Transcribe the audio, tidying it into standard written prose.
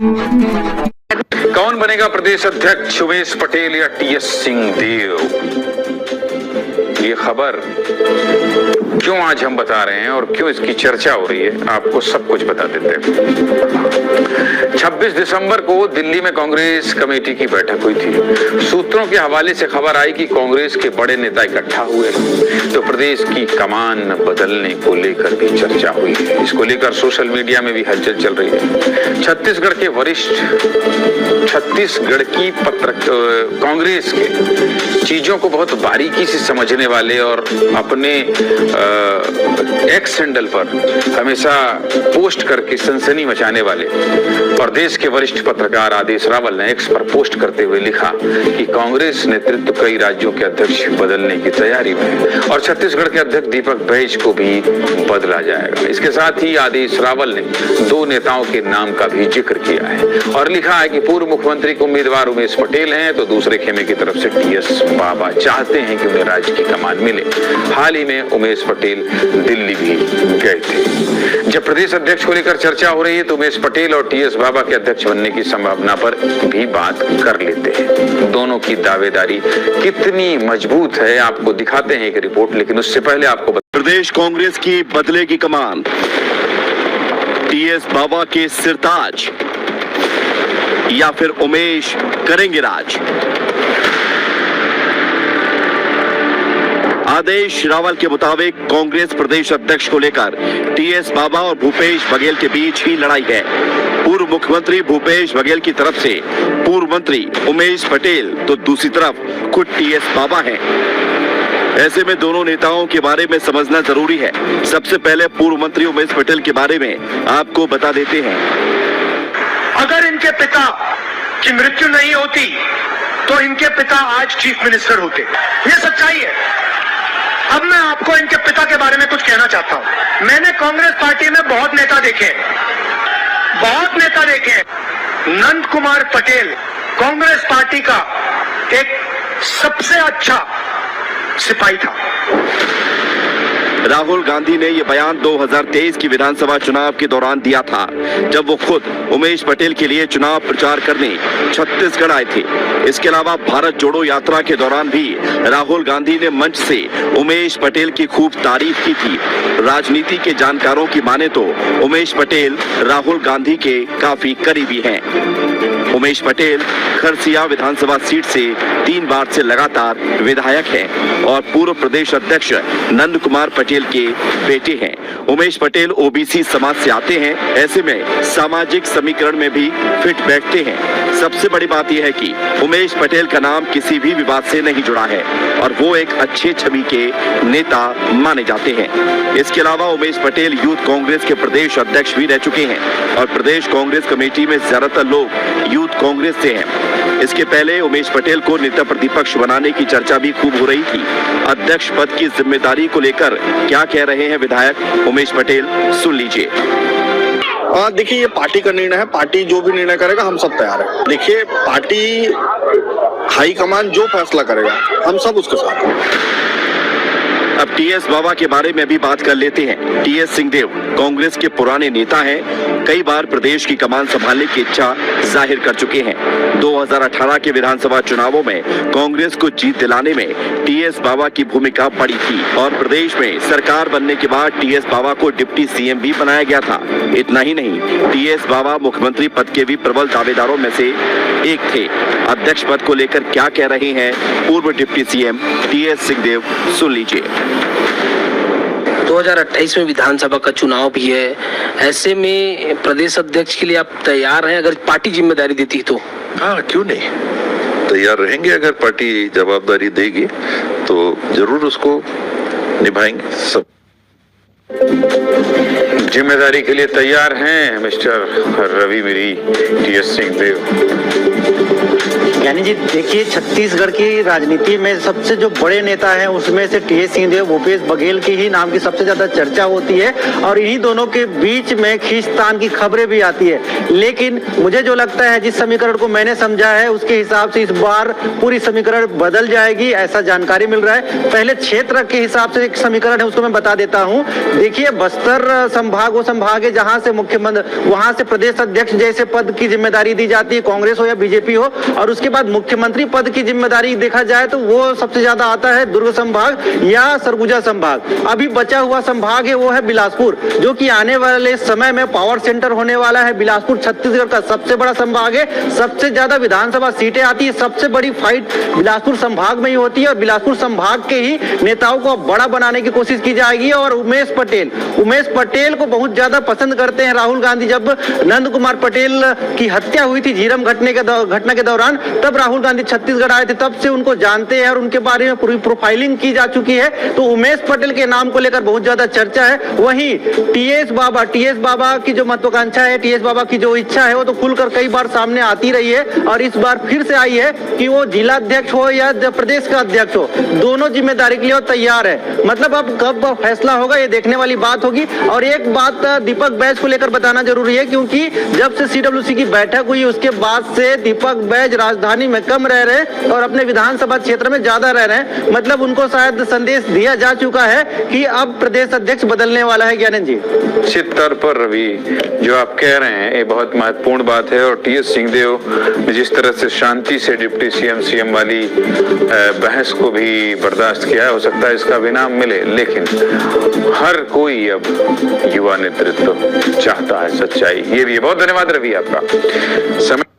कौन बनेगा प्रदेश अध्यक्ष, उमेश पटेल या टीएस सिंहदेव? ये खबर क्यों आज हम बता रहे हैं और क्यों इसकी चर्चा हो रही है, आपको सब कुछ बता देते हैं। 26 दिसंबर को दिल्ली में कांग्रेस कमेटी की बैठक हुई थी। सूत्रों के हवाले से खबर आई कि कांग्रेस के बड़े नेता इकट्ठा हुए तो प्रदेश की कमान बदलने को लेकर भी चर्चा हुई। इसको लेकर सोशल मीडिया में भी हलचल चल रही है। छत्तीसगढ़ की कांग्रेस के चीजों को बहुत बारीकी से समझने वाले और अपने एक्स हैंडल पर हमेशा पोस्ट करके सनसनी मचाने वाले और देश के वरिष्ठ पत्रकार आदेश रावल ने एक्स पर पोस्ट करते हुए लिखा कि कांग्रेस नेतृत्व कई राज्यों के अध्यक्ष बदलने की तैयारी में है और छत्तीसगढ़ के अध्यक्ष दीपक बैज को भी बदला जाएगा। इसके साथ ही आदेश रावल ने दो नेताओं के नाम का भी जिक्र किया है और लिखा है कि पूर्व मुख्यमंत्री के उम्मीदवार उमेश पटेल हैं तो दूसरे खेमे की तरफ से टीएस बाबा चाहते हैं कि उन्हें राज्य की कमान मिले। हाल ही में उमेश पटेल दिल्ली भी गए थे। जब प्रदेश अध्यक्ष को लेकर चर्चा हो रही है तो उमेश पटेल और टीएस बाबा के अध्यक्ष बनने की संभावना पर भी बात कर लेते हैं। दोनों की दावेदारी कितनी मजबूत है आपको दिखाते हैं एक रिपोर्ट, लेकिन उससे पहले आपको प्रदेश कांग्रेस की बदलेगी कमान, टीएस बाबा के सिरताज या फिर उमेश करेंगे राज? आदेश रावल के मुताबिक कांग्रेस प्रदेश अध्यक्ष को लेकर टीएस बाबा और भूपेश बघेल के बीच ही लड़ाई है। पूर्व मुख्यमंत्री भूपेश बघेल की तरफ से पूर्व मंत्री उमेश पटेल तो दूसरी तरफ खुद टीएस बाबा हैं। ऐसे में दोनों नेताओं के बारे में समझना जरूरी है। सबसे पहले पूर्व मंत्री उमेश पटेल के बारे में आपको बता देते हैं। अगर इनके पिता की मृत्यु नहीं होती तो इनके पिता आज चीफ मिनिस्टर होते। ये सच्चाई है। अब मैं आपको इनके पिता के बारे में कुछ कहना चाहता हूं। मैंने कांग्रेस पार्टी में बहुत नेता देखे। नंद कुमार पटेल कांग्रेस पार्टी का एक सबसे अच्छा सिपाही था। राहुल गांधी ने यह बयान 2023 की विधानसभा चुनाव के दौरान दिया था, जब वो खुद उमेश पटेल के लिए चुनाव प्रचार करने छत्तीसगढ़ आए थे। इसके अलावा भारत जोड़ो यात्रा के दौरान भी राहुल गांधी ने मंच से उमेश पटेल की खूब तारीफ की थी। राजनीति के जानकारों की माने तो उमेश पटेल राहुल गांधी के काफी करीबी हैं। उमेश पटेल खरसिया विधानसभा सीट से 3 बार से लगातार विधायक हैं और पूर्व प्रदेश अध्यक्ष नंद कुमार पटेल के बेटे हैं। उमेश पटेल ओबीसी समाज से आते हैं, ऐसे में सामाजिक समीकरण में भी फिट बैठते हैं। सबसे बड़ी बात यह है कि उमेश पटेल का नाम किसी भी विवाद से नहीं जुड़ा है और वो एक अच्छे छवि के नेता माने जाते हैं। इसके अलावा उमेश पटेल यूथ कांग्रेस के प्रदेश अध्यक्ष भी रह चुके हैं और प्रदेश कांग्रेस कमेटी में ज्यादातर लोग यूथ कांग्रेस से हैं। इसके पहले उमेश पटेल को नेता प्रतिपक्ष बनाने की चर्चा भी खूब हो रही थी। अध्यक्ष पद की जिम्मेदारी को लेकर क्या कह रहे हैं विधायक उमेश पटेल, सुन लीजिए। देखिए, ये पार्टी का निर्णय है। पार्टी जो भी निर्णय करेगा हम सब तैयार है। देखिए, पार्टी हाईकमान जो फैसला करेगा हम सब उसके साथ हैं। अब टीएस बाबा के बारे में भी बात कर लेते हैं। टीएस सिंहदेव कांग्रेस के पुराने नेता हैं, कई बार प्रदेश की कमान संभालने की इच्छा जाहिर कर चुके हैं। 2018 के विधानसभा चुनावों में कांग्रेस को जीत दिलाने में टीएस बाबा की भूमिका बड़ी थी और प्रदेश में सरकार बनने के बाद टीएस बाबा को डिप्टी सीएम भी बनाया गया था। इतना ही नहीं, टीएस बाबा मुख्यमंत्री पद के भी प्रबल दावेदारों में से एक थे। अध्यक्ष पद को लेकर क्या कह रहे हैं पूर्व डिप्टी सीएम टीएस सिंहदेव, सुन लीजिए। 2028 में विधानसभा का चुनाव भी है, ऐसे में प्रदेश अध्यक्ष के लिए आप तैयार हैं अगर पार्टी जिम्मेदारी देती तो? हाँ, क्यों नहीं, तैयार रहेंगे। अगर पार्टी जवाबदारी देगी तो जरूर उसको निभाएंगे। सब जिम्मेदारी के लिए तैयार हैं मिस्टर रवि मिरी, टीएस सिंहदेव। यानी जी देखिए, छत्तीसगढ़ की राजनीति में सबसे जो बड़े नेता हैं उसमें से टी.एस. सिंहदेव, भूपेश बघेल की ही नाम की सबसे ज्यादा चर्चा होती है और इन्हीं दोनों के बीच में खींचतान की खबरें भी आती है। लेकिन मुझे जो लगता है, जिस समीकरण को मैंने समझा है उसके हिसाब से इस बार पूरी समीकरण बदल जाएगी, ऐसा जानकारी मिल रहा है। पहले क्षेत्र के हिसाब से एक समीकरण है, उसको मैं बता देता हूँ। देखिए, बस्तर संभाग वो संभाग है जहां से मुख्यमंत्री, वहां से प्रदेश अध्यक्ष जैसे पद की जिम्मेदारी दी जाती है, कांग्रेस हो या बीजेपी हो, और उसके बाद मुख्यमंत्री पद की जिम्मेदारी देखा जाए तो वो सबसे ज्यादा आता है दुर्ग संभाग या सरगुजा संभाग। अभी बचा हुआ संभाग है वो है बिलासपुर, जो कि आने वाले समय में पावर सेंटर होने वाला है। बिलासपुर छत्तीसगढ़ का सबसे बड़ा संभाग है, सबसे ज्यादा विधानसभा सीटें आती है, सबसे बड़ी फाइट बिलासपुर संभाग में ही होती है और बिलासपुर संभाग के ही नेताओं को बड़ा बनाने की कोशिश की जाएगी। और उमेश पटेल को बहुत ज्यादा पसंद करते हैं राहुल गांधी। जब नंद कुमार पटेल की हत्या हुई थी झीरम घटना के दौरान, तब राहुल गांधी छत्तीसगढ़ आए थे, तब से उनको जानते हैं और उनके बारे में पूरी प्रोफाइलिंग की जा चुकी है। तो उमेश पटेल के नाम को लेकर बहुत ज्यादा चर्चा है। वहीं टीएस बाबा की जो महत्वाकांक्षा है, टीएस बाबा की जो इच्छा है, वो तो खुलकर कई बार सामने आती रही है और इस बार फिर से आई है कि वो जिला अध्यक्ष हो या प्रदेश का अध्यक्ष हो, दोनों जिम्मेदारी के लिए तैयार है। मतलब अब कब फैसला होगा ये देखने वाली बात होगी। और एक बात दीपक बैज को लेकर बताना जरूरी है, क्योंकि जब से सीडब्ल्यूसी की बैठक हुई उसके बाद से दीपक बैज राजधानी में कम रह रहे और अपने विधानसभा क्षेत्र में ज्यादा रह रहे हैं। मतलब उनको शायद संदेश दिया जा चुका है कि अब प्रदेश अध्यक्ष बदलने वाला है। ज्ञानंद जी, निश्चित तौर पर रवि, जो आप कह रहे हैं ये बहुत महत्वपूर्ण बात है और टी.एस. सिंहदेव ने जिस तरह से शांति से डिप्टी सीएम वाली बहस को भी बर्दाश्त किया है, हो सकता है इसका विराम मिले। लेकिन हर कोई अब युवा नेतृत्व चाहता है सच्चाई, ये भी है। बहुत धन्यवाद रवि आपका समय।